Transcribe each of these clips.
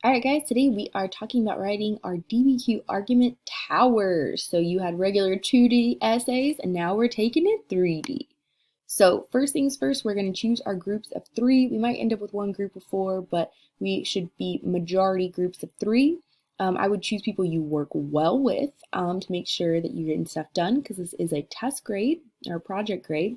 All right, guys, today we are talking about writing our DBQ argument towers. So you had regular 2D essays, and now we're taking it 3D. So first things first, we're going to choose our groups of 3. We might end up with one group of 4, but we should be majority groups of 3. I would choose people you work well with to make sure that you're getting stuff done, because this is a test grade or project grade.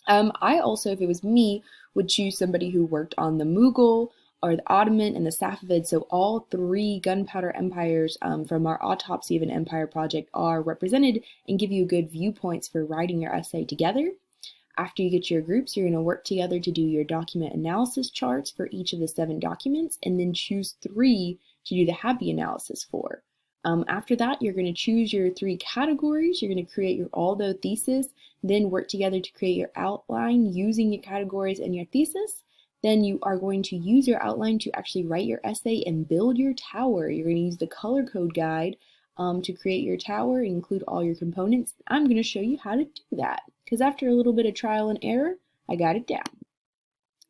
I also, if it was me, would choose somebody who worked on the Mughal or the Ottoman and the Safavid. So all 3 gunpowder empires from our Autopsy of an Empire project are represented and give you good viewpoints for writing your essay together. After you get your groups, you're going to work together to do your document analysis charts for each of the 7 documents, and then choose 3 to do the happy analysis for. After that, you're going to choose your 3 categories. You're going to create your Aldo thesis, then work together to create your outline using your categories and your thesis. Then you are going to use your outline to actually write your essay and build your tower. You're going to use the color code guide to create your tower and include all your components. I'm going to show you how to do that because after a little bit of trial and error, I got it down.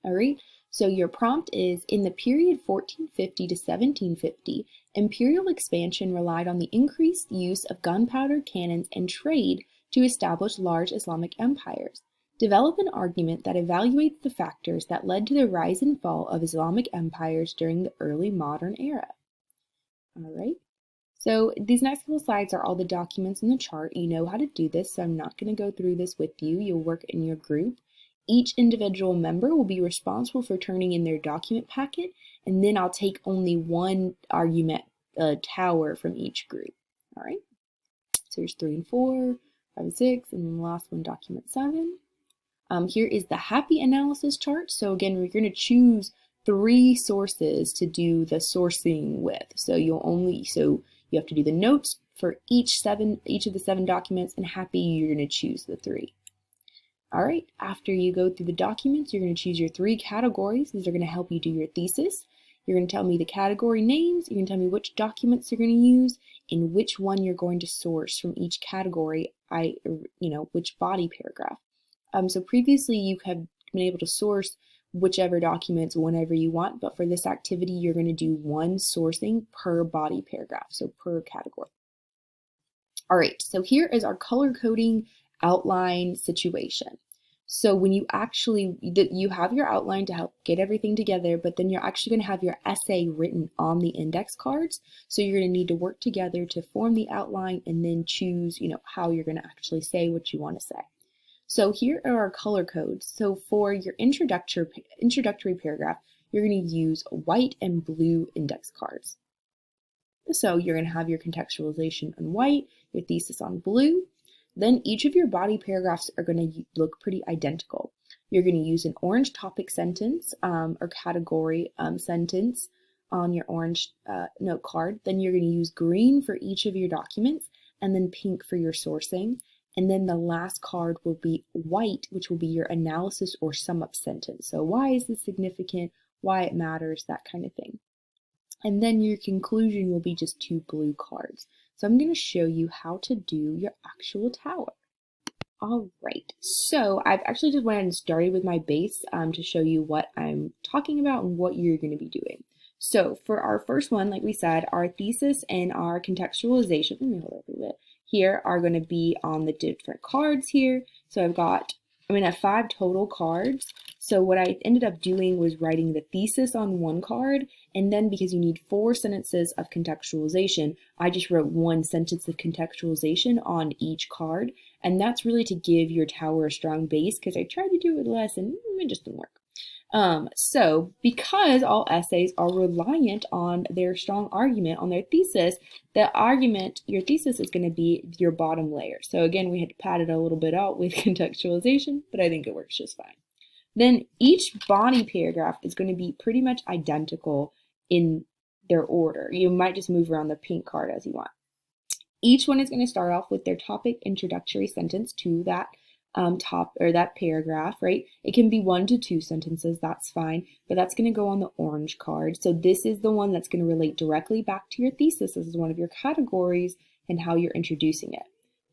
All right, so your prompt is, in the period 1450 to 1750, imperial expansion relied on the increased use of gunpowder, cannons, and trade to establish large Islamic empires. Develop an argument that evaluates the factors that led to the rise and fall of Islamic empires during the early modern era. All right, so these next couple slides are all the documents in the chart. You know how to do this, so I'm not going to go through this with you. You'll work in your group. Each individual member will be responsible for turning in their document packet, and then I'll take only one argument tower from each group. All right, so here's 3 and 4, 5 and 6, and then the last one, document 7. Here is the happy analysis chart. So again, we're going to choose 3 sources to do the sourcing with. So you have to do the notes for each of the 7 documents, and happy, you're going to choose the 3. All right, after you go through the documents, you're going to choose your 3 categories. These are going to help you do your thesis. You're going to tell me the category names. You're going to tell me which documents you're going to use and which one you're going to source from each category, which body paragraph. So previously you have been able to source whichever documents whenever you want, but for this activity, you're going to do one sourcing per body paragraph, so per category. All right, so here is our color coding outline situation. So when you have your outline to help get everything together, but then you're actually going to have your essay written on the index cards. So you're going to need to work together to form the outline and then choose, how you're going to actually say what you want to say. So here are our color codes. So for your introductory paragraph, you're going to use white and blue index cards. So you're going to have your contextualization on white, your thesis on blue. Then each of your body paragraphs are going to look pretty identical. You're going to use an orange topic sentence or category sentence on your orange note card. Then you're going to use green for each of your documents and then pink for your sourcing. And then the last card will be white, which will be your analysis or sum up sentence. So why is this significant? Why it matters, that kind of thing. And then your conclusion will be just 2 blue cards. So I'm going to show you how to do your actual tower. All right, so I've actually just went ahead and started with my base to show you what I'm talking about and what you're going to be doing. So for our first one, like we said, our thesis and our contextualization, let me hold it a bit, here are going to be on the different cards here. So I'm going to have 5 total cards. So what I ended up doing was writing the thesis on one card, and then because you need 4 sentences of contextualization, I just wrote 1 sentence of contextualization on each card, and that's really to give your tower a strong base, because I tried to do it less and it just didn't work. So because all essays are reliant on their strong argument, on their thesis, your thesis is going to be your bottom layer. So again, we had to pad it a little bit out with contextualization, but I think it works just fine. Then each body paragraph is going to be pretty much identical in their order. You might just move around the pink card as you want. Each one is going to start off with their topic introductory sentence to that that paragraph, right? It can be 1 to 2 sentences, that's fine, but that's going to go on the orange card. So this is the one that's going to relate directly back to your thesis. This is one of your categories and how you're introducing it.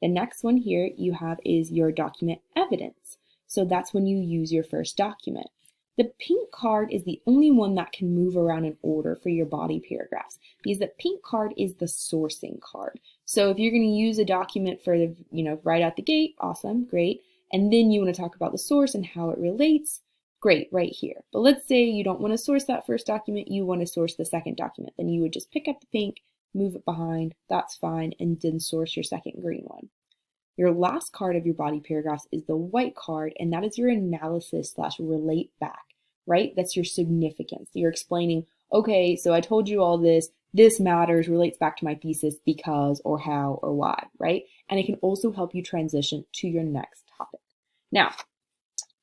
The next one here you have is your document evidence. So that's when you use your first document. The pink card is the only one that can move around in order for your body paragraphs because the pink card is the sourcing card. So if you're going to use a document for the, right out the gate, awesome, great. And then you want to talk about the source and how it relates, great, right here. But let's say you don't want to source that first document, you want to source the second document. Then you would just pick up the pink, move it behind, that's fine, and then source your second green one. Your last card of your body paragraphs is the white card, and that is your analysis / relate back, right? That's your significance. You're explaining, okay, so I told you all this matters, relates back to my thesis because, or how, or why, right? And it can also help you transition to your next topic. Now,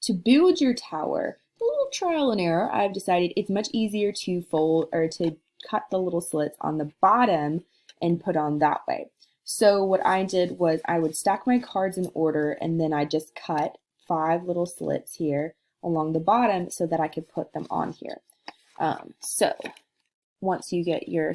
to build your tower, a little trial and error, I've decided it's much easier to fold or to cut the little slits on the bottom and put on that way. So what I did was I would stack my cards in order, and then I just cut 5 little slits here along the bottom so that I could put them on here. So once you get you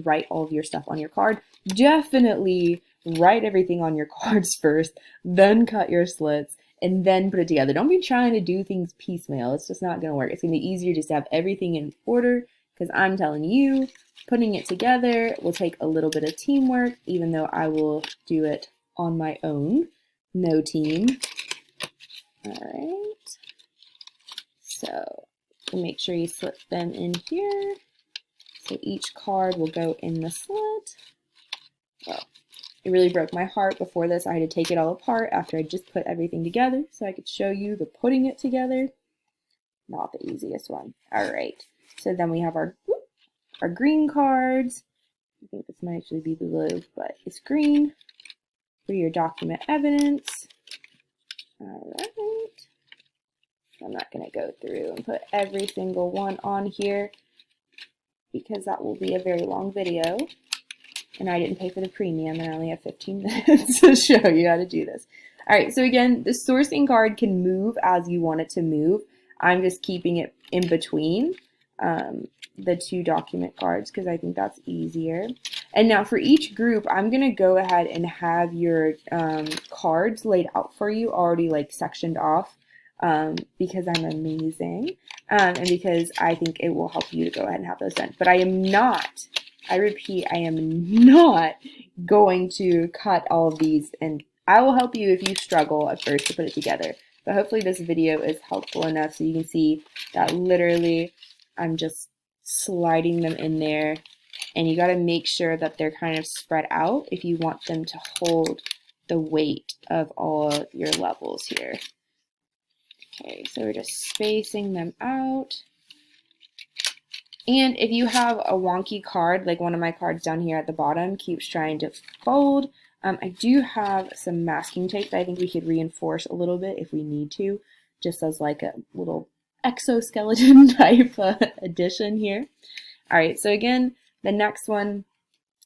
write all of your stuff on your card, definitely write everything on your cards first, then cut your slits, and then put it together. Don't be trying to do things piecemeal. It's just not going to work. It's going to be easier just to have everything in order, because I'm telling you, putting it together will take a little bit of teamwork, even though I will do it on my own. No team. All right. So make sure you slip them in here. So each card will go in the slit. Well, it really broke my heart. Before this, I had to take it all apart after I just put everything together so I could show you the putting it together. Not the easiest one. All right. So then we have our green cards. I think this might actually be blue, but it's green for your document evidence. All right. I'm not going to go through and put every single one on here because that will be a very long video. And I didn't pay for the premium and I only have 15 minutes to show you how to do this. All right, so again, the sourcing card can move as you want it to move. I'm just keeping it in between the 2 document cards because I think that's easier. And now for each group, I'm going to go ahead and have your cards laid out for you, already like sectioned off because I'm amazing and because I think it will help you to go ahead and have those done. But I am not, I repeat, I am not going to cut all of these, and I will help you if you struggle at first to put it together. But hopefully this video is helpful enough so you can see that literally I'm just sliding them in there, and you got to make sure that they're kind of spread out if you want them to hold the weight of all your levels here. Okay, so we're just spacing them out. And if you have a wonky card, like one of my cards down here at the bottom keeps trying to fold, I do have some masking tape that I think we could reinforce a little bit if we need to, just as like a little exoskeleton type addition here. All right, so again, the next one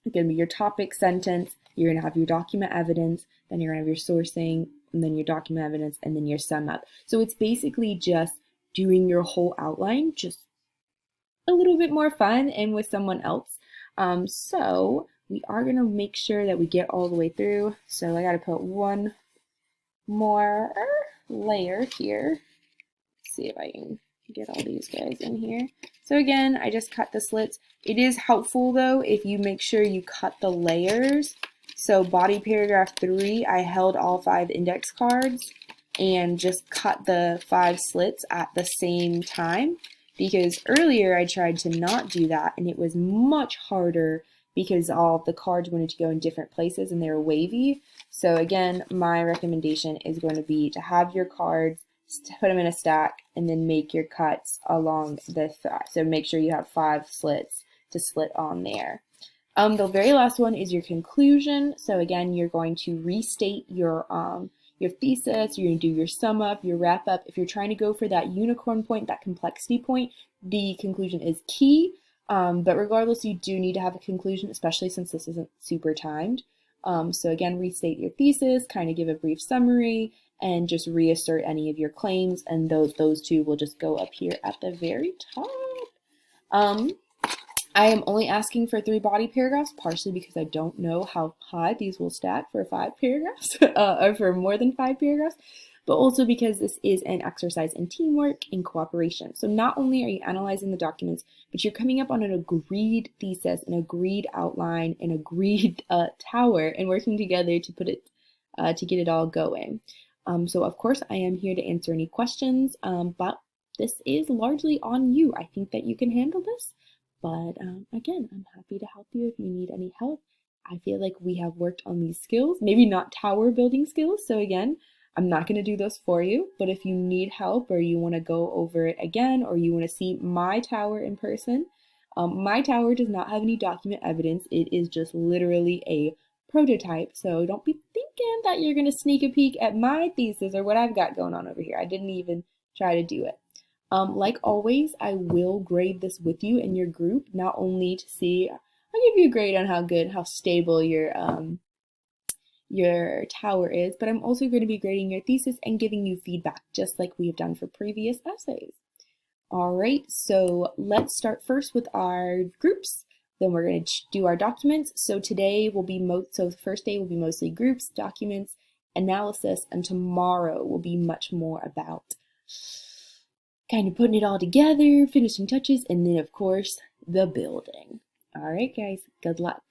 is going to be your topic sentence. You're going to have your document evidence, then you're going to have your sourcing, and then your document evidence, and then your sum up. So it's basically just doing your whole outline, just a little bit more fun and with someone else. So we are going to make sure that we get all the way through. So I got to put one more layer here. Let's see if I can get all these guys in here. So again, I just cut the slits. It is helpful though if you make sure you cut the layers. So body paragraph 3, I held all 5 index cards and just cut the 5 slits at the same time, because earlier I tried to not do that and it was much harder because all of the cards wanted to go in different places and they were wavy. So again, my recommendation is going to be to have your cards, put them in a stack, and then make your cuts along the side. So make sure you have 5 slits to slit on there. The very last one is your conclusion. So again, you're going to restate your thesis, you're going to do your sum up, your wrap up. If you're trying to go for that unicorn point, that complexity point, the conclusion is key. But regardless, you do need to have a conclusion, especially since this isn't super timed. So again, restate your thesis, kind of give a brief summary, and just reassert any of your claims, and those 2 will just go up here at the very top. I am only asking for 3 body paragraphs, partially because I don't know how high these will stack for 5 paragraphs, or for more than 5 paragraphs. but also because this is an exercise in teamwork and cooperation. So not only are you analyzing the documents, but you're coming up on an agreed thesis, an agreed outline, an agreed tower, and working together to put it to get it all going. So of course I am here to answer any questions, but this is largely on you. I think that you can handle this, but again, I'm happy to help you if you need any help. I feel like we have worked on these skills, maybe not tower building skills. So again, I'm not going to do those for you, but if you need help or you want to go over it again, or you want to see my tower in person, my tower does not have any document evidence. It is just literally a prototype. So don't be thinking that you're going to sneak a peek at my thesis or what I've got going on over here. I didn't even try to do it. Like always, I will grade this with you in your group, not only to see, I'll give you a grade on how stable your tower is, but I'm also going to be grading your thesis and giving you feedback, just like we have done for previous essays. All right, so let's start first with our groups. Then we're going to do our documents. So today will be the first day will be mostly groups, documents, analysis, and tomorrow will be much more about kind of putting it all together, finishing touches, and then of course the building. All right, guys, good luck.